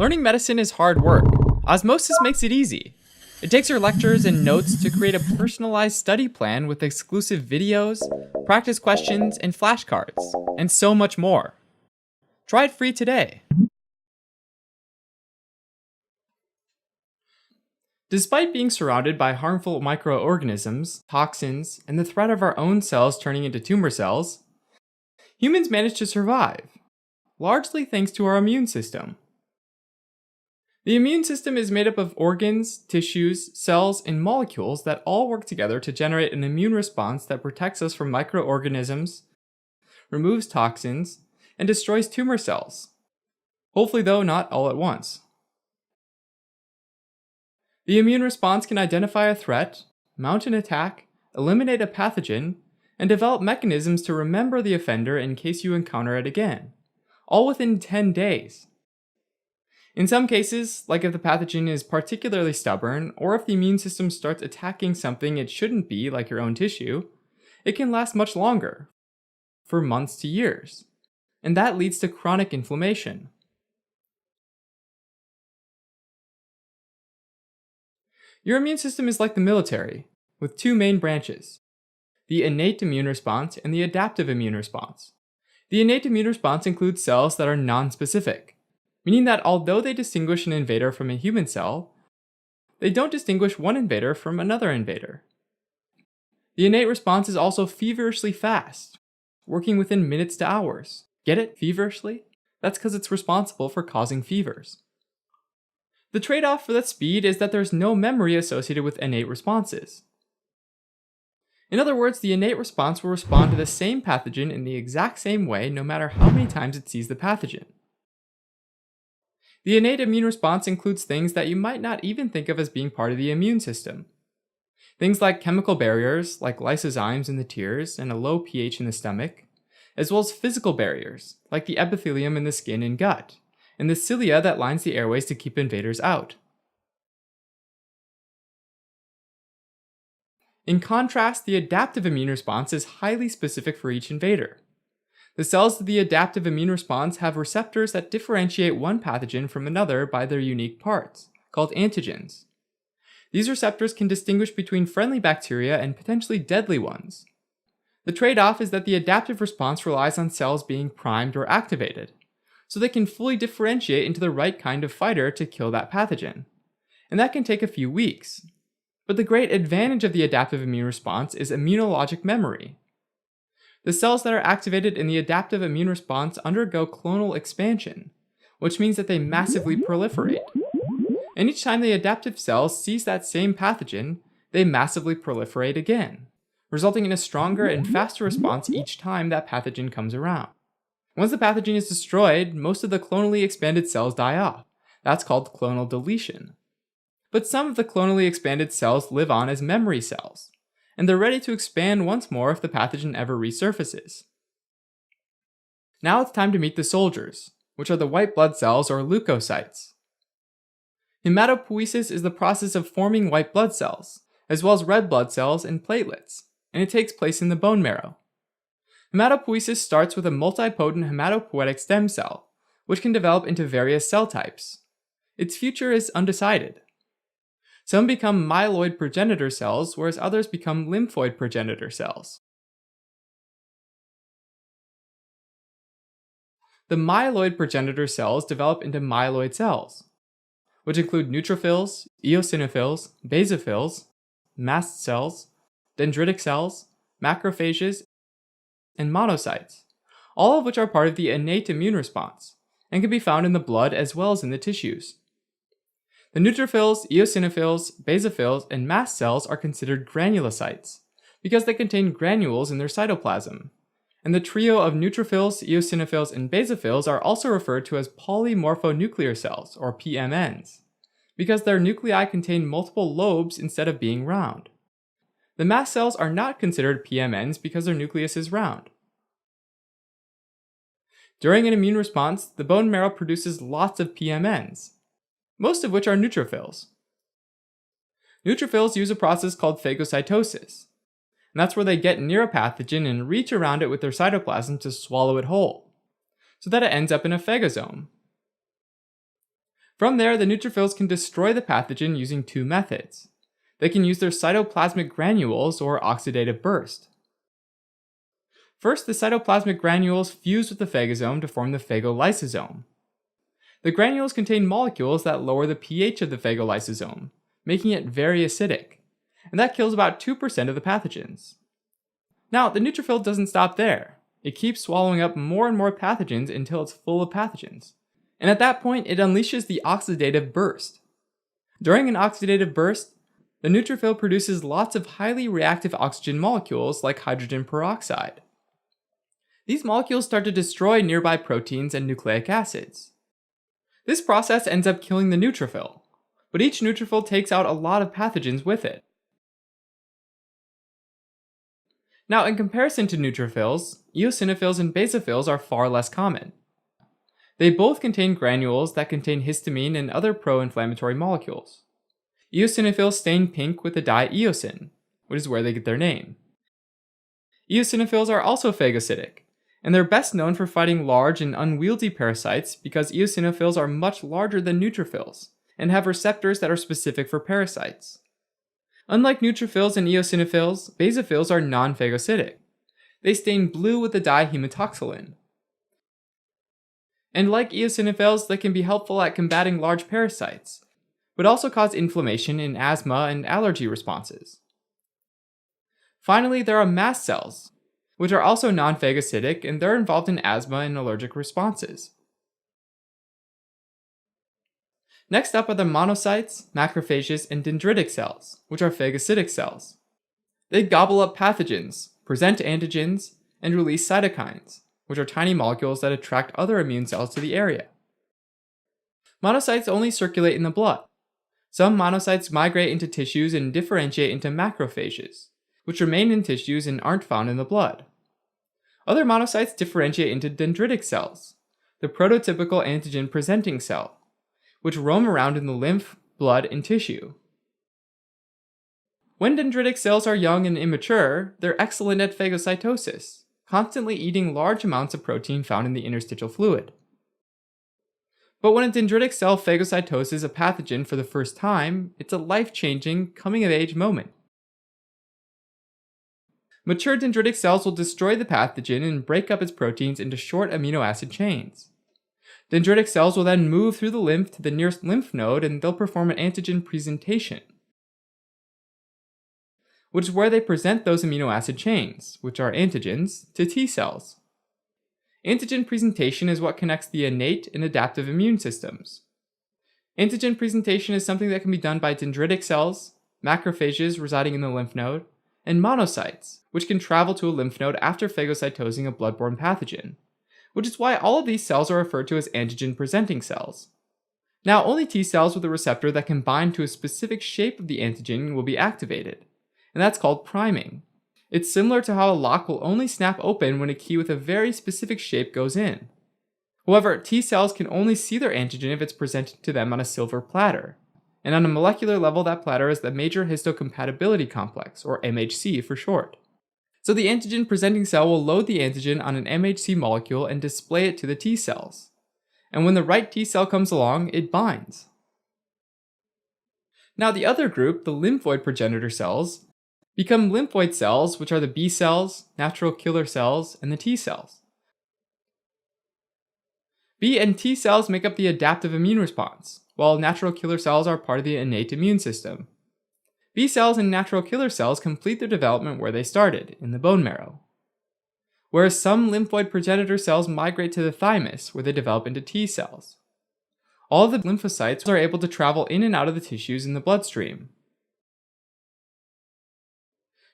Learning medicine is hard work. Osmosis makes it easy. It takes your lectures and notes to create a personalized study plan with exclusive videos, practice questions, and flashcards, and so much more. Try it free today. Despite being surrounded by harmful microorganisms, toxins, and the threat of our own cells turning into tumor cells, humans manage to survive, largely thanks to our immune system. The immune system is made up of organs, tissues, cells, and molecules that all work together to generate an immune response that protects us from microorganisms, removes toxins, and destroys tumor cells. Hopefully, though, not all at once. The immune response can identify a threat, mount an attack, eliminate a pathogen, and develop mechanisms to remember the offender in case you encounter it again, all within 10 days. In some cases, like if the pathogen is particularly stubborn, or if the immune system starts attacking something it shouldn't be, like your own tissue, it can last much longer, for months to years, and that leads to chronic inflammation. Your immune system is like the military, with two main branches: the innate immune response and the adaptive immune response. The innate immune response includes cells that are non-specific, meaning that although they distinguish an invader from a human cell, they don't distinguish one invader from another invader. The innate response is also feverishly fast, working within minutes to hours. Get it? Feverishly? That's because it's responsible for causing fevers. The trade-off for that speed is that there's no memory associated with innate responses. In other words, the innate response will respond to the same pathogen in the exact same way no matter how many times it sees the pathogen. The innate immune response includes things that you might not even think of as being part of the immune system. Things like chemical barriers, like lysozymes in the tears and a low pH in the stomach, as well as physical barriers, like the epithelium in the skin and gut, and the cilia that lines the airways to keep invaders out. In contrast, the adaptive immune response is highly specific for each invader. The cells of the adaptive immune response have receptors that differentiate one pathogen from another by their unique parts, called antigens. These receptors can distinguish between friendly bacteria and potentially deadly ones. The trade-off is that the adaptive response relies on cells being primed or activated, so they can fully differentiate into the right kind of fighter to kill that pathogen. And that can take a few weeks. But the great advantage of the adaptive immune response is immunologic memory. The cells that are activated in the adaptive immune response undergo clonal expansion, which means that they massively proliferate. And each time the adaptive cell sees that same pathogen, they massively proliferate again, resulting in a stronger and faster response each time that pathogen comes around. Once the pathogen is destroyed, most of the clonally expanded cells die off. That's called clonal deletion. But some of the clonally expanded cells live on as memory cells, and they're ready to expand once more if the pathogen ever resurfaces. Now it's time to meet the soldiers, which are the white blood cells or leukocytes. Hematopoiesis is the process of forming white blood cells, as well as red blood cells and platelets, and it takes place in the bone marrow. Hematopoiesis starts with a multipotent hematopoietic stem cell, which can develop into various cell types. Its future is undecided. Some become myeloid progenitor cells, whereas others become lymphoid progenitor cells. The myeloid progenitor cells develop into myeloid cells, which include neutrophils, eosinophils, basophils, mast cells, dendritic cells, macrophages, and monocytes, all of which are part of the innate immune response, and can be found in the blood as well as in the tissues. The neutrophils, eosinophils, basophils, and mast cells are considered granulocytes, because they contain granules in their cytoplasm. And the trio of neutrophils, eosinophils, and basophils are also referred to as polymorphonuclear cells, or PMNs, because their nuclei contain multiple lobes instead of being round. The mast cells are not considered PMNs because their nucleus is round. During an immune response, the bone marrow produces lots of PMNs, most of which are neutrophils. Neutrophils use a process called phagocytosis, and that's where they get near a pathogen and reach around it with their cytoplasm to swallow it whole, so that it ends up in a phagosome. From there, the neutrophils can destroy the pathogen using two methods. They can use their cytoplasmic granules or oxidative burst. First, the cytoplasmic granules fuse with the phagosome to form the phagolysosome. The granules contain molecules that lower the pH of the phagolysosome, making it very acidic, and that kills about 2% of the pathogens. Now, the neutrophil doesn't stop there. It keeps swallowing up more and more pathogens until it's full of pathogens. And at that point, it unleashes the oxidative burst. During an oxidative burst, the neutrophil produces lots of highly reactive oxygen molecules like hydrogen peroxide. These molecules start to destroy nearby proteins and nucleic acids. This process ends up killing the neutrophil, but each neutrophil takes out a lot of pathogens with it. Now, in comparison to neutrophils, eosinophils and basophils are far less common. They both contain granules that contain histamine and other pro-inflammatory molecules. Eosinophils stain pink with the dye eosin, which is where they get their name. Eosinophils are also phagocytic, and they're best known for fighting large and unwieldy parasites because eosinophils are much larger than neutrophils and have receptors that are specific for parasites. Unlike neutrophils and eosinophils, basophils are non-phagocytic. They stain blue with the dye hematoxylin. And like eosinophils, they can be helpful at combating large parasites, but also cause inflammation in asthma and allergy responses. Finally, there are mast cells, which are also non-phagocytic, and they're involved in asthma and allergic responses. Next up are the monocytes, macrophages, and dendritic cells, which are phagocytic cells. They gobble up pathogens, present antigens, and release cytokines, which are tiny molecules that attract other immune cells to the area. Monocytes only circulate in the blood. Some monocytes migrate into tissues and differentiate into macrophages, which remain in tissues and aren't found in the blood. Other monocytes differentiate into dendritic cells, the prototypical antigen-presenting cell, which roam around in the lymph, blood, and tissue. When dendritic cells are young and immature, they're excellent at phagocytosis, constantly eating large amounts of protein found in the interstitial fluid. But when a dendritic cell phagocytoses a pathogen for the first time, it's a life-changing, coming-of-age moment. Mature dendritic cells will destroy the pathogen and break up its proteins into short amino acid chains. Dendritic cells will then move through the lymph to the nearest lymph node and they'll perform an antigen presentation, which is where they present those amino acid chains, which are antigens, to T cells. Antigen presentation is what connects the innate and adaptive immune systems. Antigen presentation is something that can be done by dendritic cells, macrophages residing in the lymph node, and monocytes, which can travel to a lymph node after phagocytosing a bloodborne pathogen, which is why all of these cells are referred to as antigen-presenting cells. Now, only T cells with a receptor that can bind to a specific shape of the antigen will be activated, and that's called priming. It's similar to how a lock will only snap open when a key with a very specific shape goes in. However, T cells can only see their antigen if it's presented to them on a silver platter, and on a molecular level that platter is the major histocompatibility complex, or MHC for short. So the antigen-presenting cell will load the antigen on an MHC molecule and display it to the T cells. And when the right T cell comes along, it binds. Now the other group, the lymphoid progenitor cells, become lymphoid cells, which are the B cells, natural killer cells, and the T cells. B and T cells make up the adaptive immune response, while natural killer cells are part of the innate immune system. B cells and natural killer cells complete their development where they started, in the bone marrow. Whereas some lymphoid progenitor cells migrate to the thymus, where they develop into T cells. All of the lymphocytes are able to travel in and out of the tissues in the bloodstream.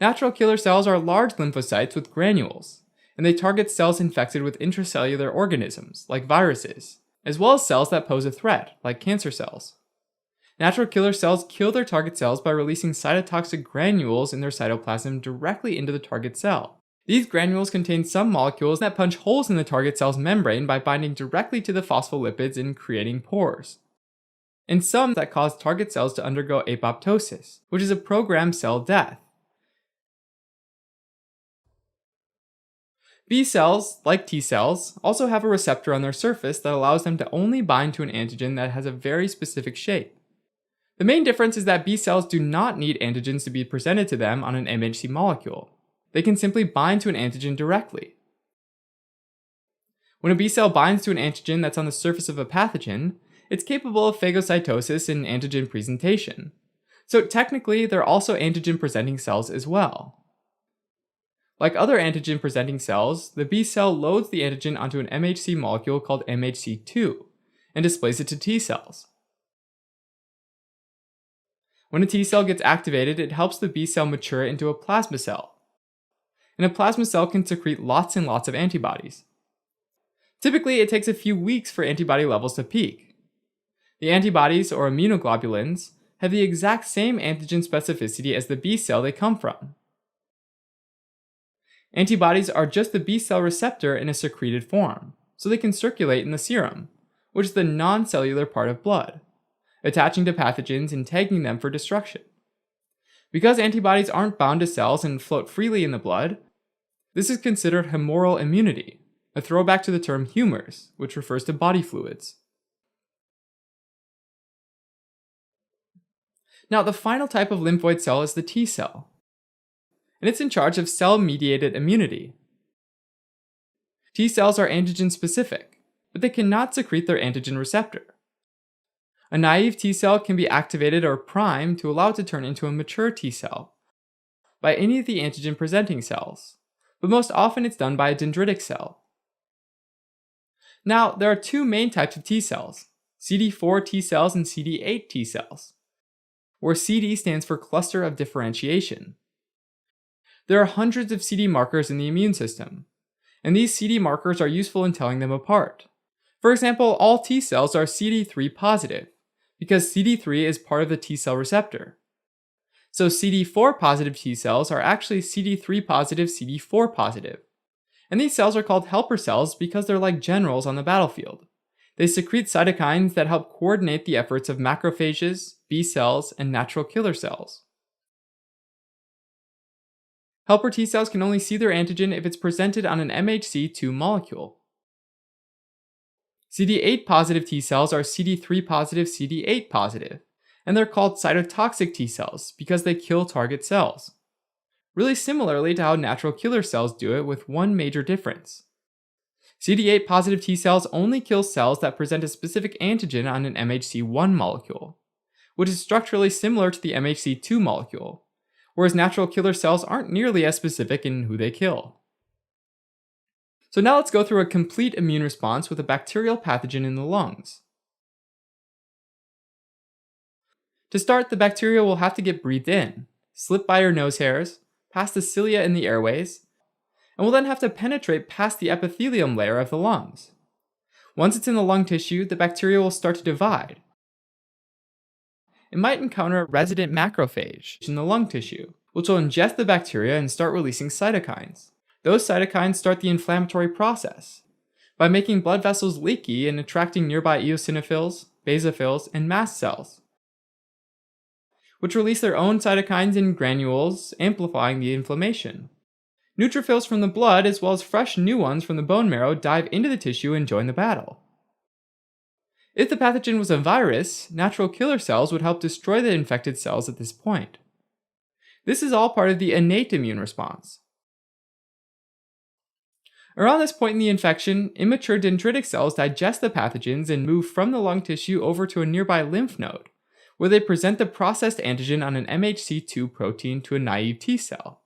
Natural killer cells are large lymphocytes with granules, and they target cells infected with intracellular organisms, like viruses, as well as cells that pose a threat, like cancer cells. Natural killer cells kill their target cells by releasing cytotoxic granules in their cytoplasm directly into the target cell. These granules contain some molecules that punch holes in the target cell's membrane by binding directly to the phospholipids and creating pores, and some that cause target cells to undergo apoptosis, which is a programmed cell death. B cells, like T cells, also have a receptor on their surface that allows them to only bind to an antigen that has a very specific shape. The main difference is that B cells do not need antigens to be presented to them on an MHC molecule. They can simply bind to an antigen directly. When a B cell binds to an antigen that's on the surface of a pathogen, it's capable of phagocytosis and antigen presentation. So technically, they're also antigen-presenting cells as well. Like other antigen-presenting cells, the B cell loads the antigen onto an MHC molecule called MHC2 and displays it to T cells. When a T cell gets activated, it helps the B cell mature into a plasma cell. And a plasma cell can secrete lots and lots of antibodies. Typically, it takes a few weeks for antibody levels to peak. The antibodies, or immunoglobulins, have the exact same antigen specificity as the B cell they come from. Antibodies are just the B cell receptor in a secreted form, so they can circulate in the serum, which is the non-cellular part of blood, attaching to pathogens and tagging them for destruction. Because antibodies aren't bound to cells and float freely in the blood, this is considered humoral immunity, a throwback to the term humors, which refers to body fluids. Now, the final type of lymphoid cell is the T cell, and it's in charge of cell-mediated immunity. T cells are antigen-specific, but they cannot secrete their antigen receptor. A naive T cell can be activated or primed to allow it to turn into a mature T cell by any of the antigen-presenting cells, but most often it's done by a dendritic cell. Now, there are two main types of T cells, CD4 T cells and CD8 T cells, where CD stands for cluster of differentiation. There are hundreds of CD markers in the immune system, and these CD markers are useful in telling them apart. For example, all T cells are CD3 positive, because CD3 is part of the T cell receptor. So CD4 positive T cells are actually CD3 positive, CD4 positive. And these cells are called helper cells because they're like generals on the battlefield. They secrete cytokines that help coordinate the efforts of macrophages, B cells, and natural killer cells. Helper T cells can only see their antigen if it's presented on an MHC2 molecule. CD8 positive T cells are CD3 positive, CD8 positive, and they're called cytotoxic T cells because they kill target cells. Really similarly to how natural killer cells do it, with one major difference. CD8 positive T cells only kill cells that present a specific antigen on an MHC1 molecule, which is structurally similar to the MHC2 molecule, whereas natural killer cells aren't nearly as specific in who they kill. So now let's go through a complete immune response with a bacterial pathogen in the lungs. To start, the bacteria will have to get breathed in, slip by your nose hairs, past the cilia in the airways, and will then have to penetrate past the epithelium layer of the lungs. Once it's in the lung tissue, the bacteria will start to divide. It might encounter a resident macrophage in the lung tissue, which will ingest the bacteria and start releasing cytokines. Those cytokines start the inflammatory process by making blood vessels leaky and attracting nearby eosinophils, basophils, and mast cells, which release their own cytokines in granules, amplifying the inflammation. Neutrophils from the blood, as well as fresh new ones from the bone marrow, dive into the tissue and join the battle. If the pathogen was a virus, natural killer cells would help destroy the infected cells at this point. This is all part of the innate immune response. Around this point in the infection, immature dendritic cells digest the pathogens and move from the lung tissue over to a nearby lymph node, where they present the processed antigen on an MHC2 protein to a naive T cell.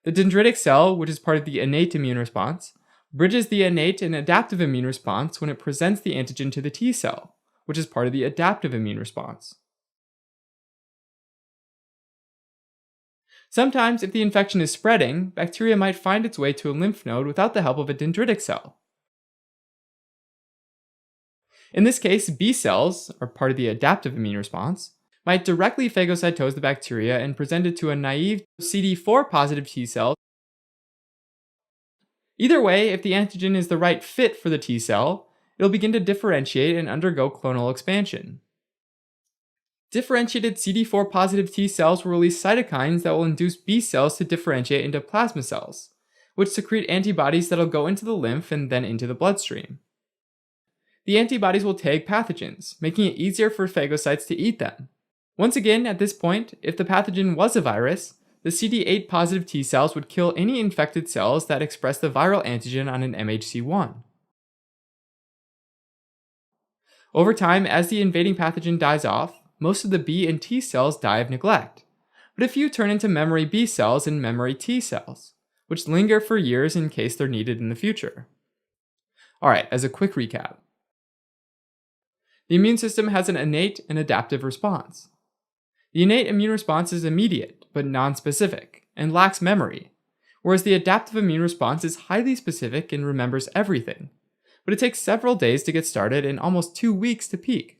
The dendritic cell, which is part of the innate immune response, bridges the innate and adaptive immune response when it presents the antigen to the T cell, which is part of the adaptive immune response. Sometimes, if the infection is spreading, bacteria might find its way to a lymph node without the help of a dendritic cell. In this case, B cells, or part of the adaptive immune response, might directly phagocytose the bacteria and present it to a naive CD4 positive T cell. Either way, if the antigen is the right fit for the T cell, it'll begin to differentiate and undergo clonal expansion. Differentiated CD4 positive T cells will release cytokines that will induce B cells to differentiate into plasma cells, which secrete antibodies that'll go into the lymph and then into the bloodstream. The antibodies will tag pathogens, making it easier for phagocytes to eat them. Once again, at this point, if the pathogen was a virus, the CD8 positive T cells would kill any infected cells that express the viral antigen on an MHC1. Over time, as the invading pathogen dies off, most of the B and T cells die of neglect, but a few turn into memory B cells and memory T cells, which linger for years in case they're needed in the future. Alright, as a quick recap. The immune system has an innate and adaptive response. The innate immune response is immediate, but non-specific, and lacks memory, whereas the adaptive immune response is highly specific and remembers everything, but it takes several days to get started and almost 2 weeks to peak.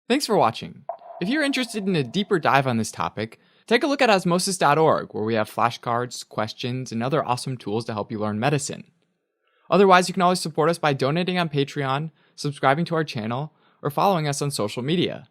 Thanks for watching. If you're interested in a deeper dive on this topic, take a look at osmosis.org, where we have flashcards, questions, and other awesome tools to help you learn medicine. Otherwise, you can always support us by donating on Patreon, subscribing to our channel, or following us on social media.